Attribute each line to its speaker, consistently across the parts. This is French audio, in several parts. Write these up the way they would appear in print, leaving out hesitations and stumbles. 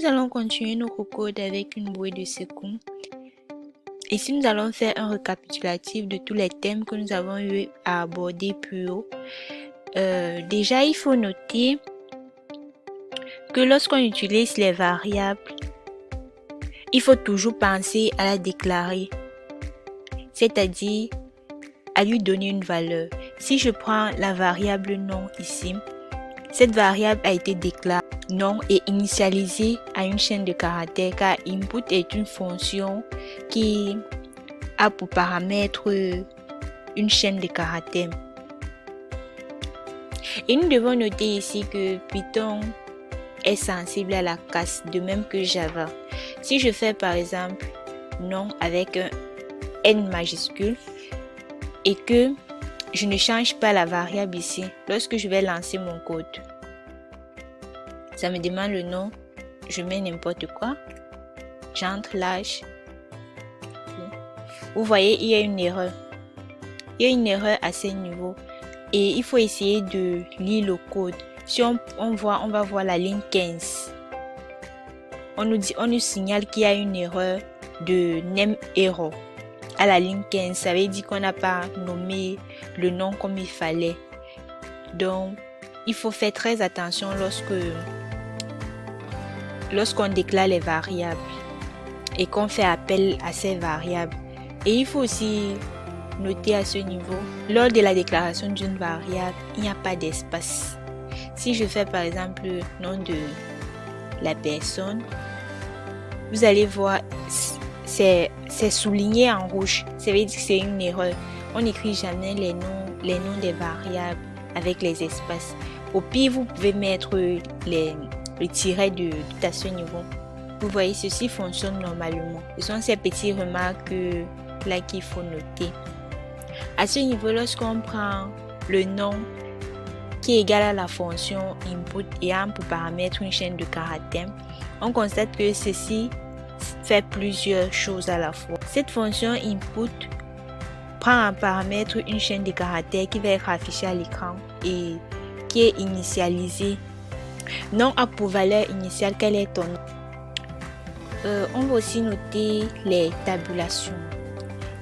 Speaker 1: Nous allons continuer notre code avec une bouée de secours. Ici, nous allons faire un récapitulatif de tous les thèmes que nous avons eu à aborder plus haut. Déjà, il faut noter que lorsqu'on utilise les variables, il faut toujours penser à la déclarer, c'est-à-dire à lui donner une valeur. Si je prends la variable nom ici, cette variable a été déclarée nom et initialisée à une chaîne de caractères car input est une fonction qui a pour paramètre une chaîne de caractères. Et nous devons noter ici que Python est sensible à la casse, de même que Java. Si je fais par exemple nom avec un N majuscule et que je ne change pas la variable ici, lorsque je vais lancer mon code, ça me demande le nom, je mets n'importe quoi, j'entre l'âge. Vous voyez, il y a une erreur. Il y a une erreur à ce niveau et il faut essayer de lire le code. Si on va voir la ligne 15. On nous signale qu'il y a une erreur de name error à la ligne 15. Ça veut dire qu'on n'a pas nommé le nom comme il fallait. Donc, il faut faire très attention lorsqu'on déclare les variables et qu'on fait appel à ces variables. Et il faut aussi noter à ce niveau, lors de la déclaration d'une variable, il n'y a pas d'espace. Si je fais par exemple le nom de la personne, vous allez voir, c'est souligné en rouge. Ça veut dire que c'est une erreur. On n'écrit jamais les noms des variables avec les espaces. Au pire, vous pouvez mettre le tiret à ce niveau. Vous voyez, ceci fonctionne normalement. Ce sont ces petites remarques là qu'il faut noter. À ce niveau, lorsqu'on prend le nom qui est égal à la fonction input et a pour paramètre une chaîne de caractères, on constate que ceci fait plusieurs choses à la fois. Cette fonction input prend en paramètre une chaîne de caractères qui va être affichée à l'écran et qui est initialisée. Nom a pour valeur initiale quel est ton nom. On va aussi noter les tabulations.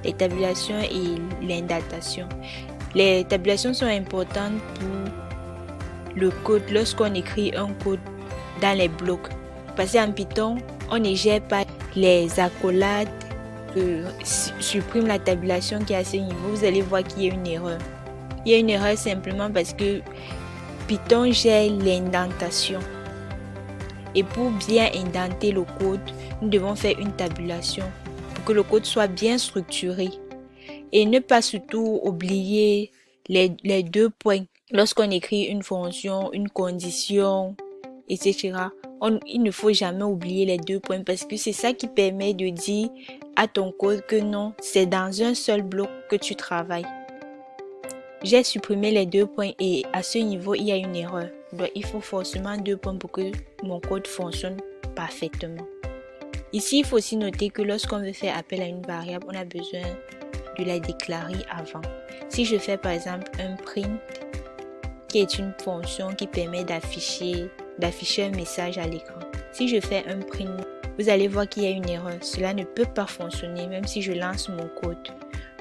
Speaker 1: Les tabulations et l'indentation. Les tabulations sont importantes pour le code lorsqu'on écrit un code dans les blocs. Parce qu'en Python, on ne gère pas les accolades, supprime la tabulation qui est à ce niveau. Vous allez voir qu'il y a une erreur. Il y a une erreur simplement parce que Python gère l'indentation. Et pour bien indenter le code, nous devons faire une tabulation pour que le code soit bien structuré. Et ne pas surtout oublier les deux points. Lorsqu'on écrit une fonction, une condition, etc., il ne faut jamais oublier les deux points parce que c'est ça qui permet de dire à ton code que non, c'est dans un seul bloc que tu travailles. J'ai supprimé les deux points et à ce niveau, il y a une erreur. Donc, il faut forcément deux points pour que mon code fonctionne parfaitement. Ici, il faut aussi noter que lorsqu'on veut faire appel à une variable, on a besoin de la déclarer avant. Si je fais par exemple un print, qui est une fonction qui permet d'afficher un message à l'écran. Si je fais un print, vous allez voir qu'il y a une erreur. Cela ne peut pas fonctionner même si je lance mon code.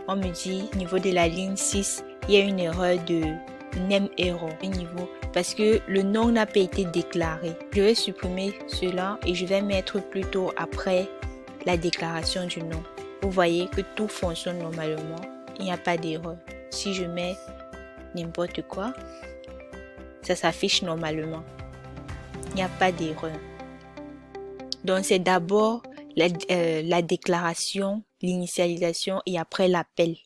Speaker 1: On me dit au niveau de la ligne 6, il y a une erreur de name error niveau parce que le nom n'a pas été déclaré. Je vais supprimer cela et je vais mettre plutôt après la déclaration du nom. Vous voyez que tout fonctionne normalement. Il n'y a pas d'erreur. Si je mets n'importe quoi, ça s'affiche normalement. Il n'y a pas d'erreur. Donc c'est d'abord la déclaration, l'initialisation et après l'appel.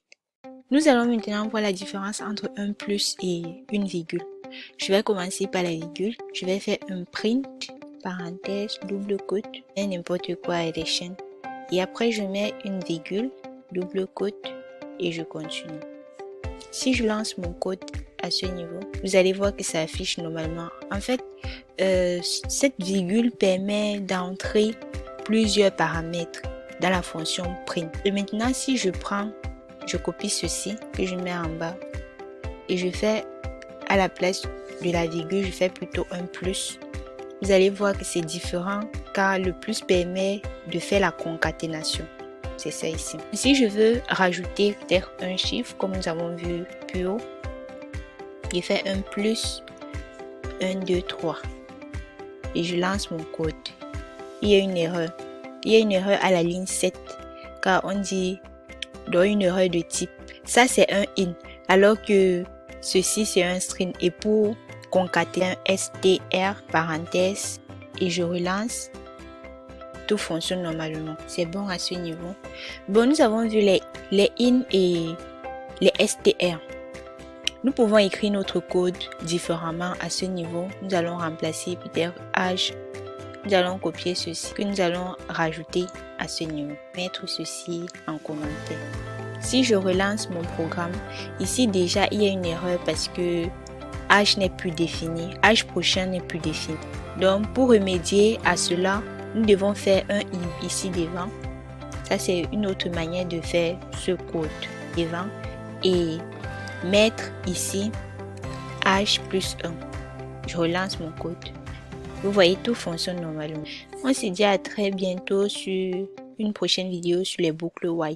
Speaker 1: Nous allons maintenant voir la différence entre un plus et une virgule. Je vais commencer par la virgule. Je vais faire un print, parenthèse, double quote, et n'importe quoi et des chaînes. Et après je mets une virgule, double quote et je continue. Si je lance mon code à ce niveau, vous allez voir que ça affiche normalement. En fait, cette virgule permet d'entrer plusieurs paramètres dans la fonction print. Et maintenant, si je copie ceci que je mets en bas et je fais à la place de la virgule, je fais plutôt un plus. Vous allez voir que c'est différent car le plus permet de faire la concaténation. C'est ça ici. Si je veux rajouter peut-être un chiffre, comme nous avons vu plus haut, je fais un plus 1, 2, 3 et je lance mon code. Il y a une erreur. Il y a une erreur à la ligne 7 car on dit dans une erreur de type. Ça c'est un in alors que ceci c'est un string et pour concaténer un str parenthèse et je relance, tout fonctionne normalement. C'est bon à ce niveau. Bon, nous avons vu les in et les str. Nous pouvons écrire notre code différemment à ce niveau. Nous allons remplacer peut-être âge. Nous allons copier ceci que nous allons rajouter à ce niveau. Mettre ceci en commentaire. Si je relance mon programme, ici déjà il y a une erreur parce que âge n'est plus défini. Âge prochain n'est plus défini. Donc pour remédier à cela, nous devons faire un in ici devant. Ça c'est une autre manière de faire ce code devant et mettre ici âge plus 1. Je relance mon code. Vous voyez, tout fonctionne normalement. On se dit à très bientôt sur une prochaine vidéo sur les boucles while.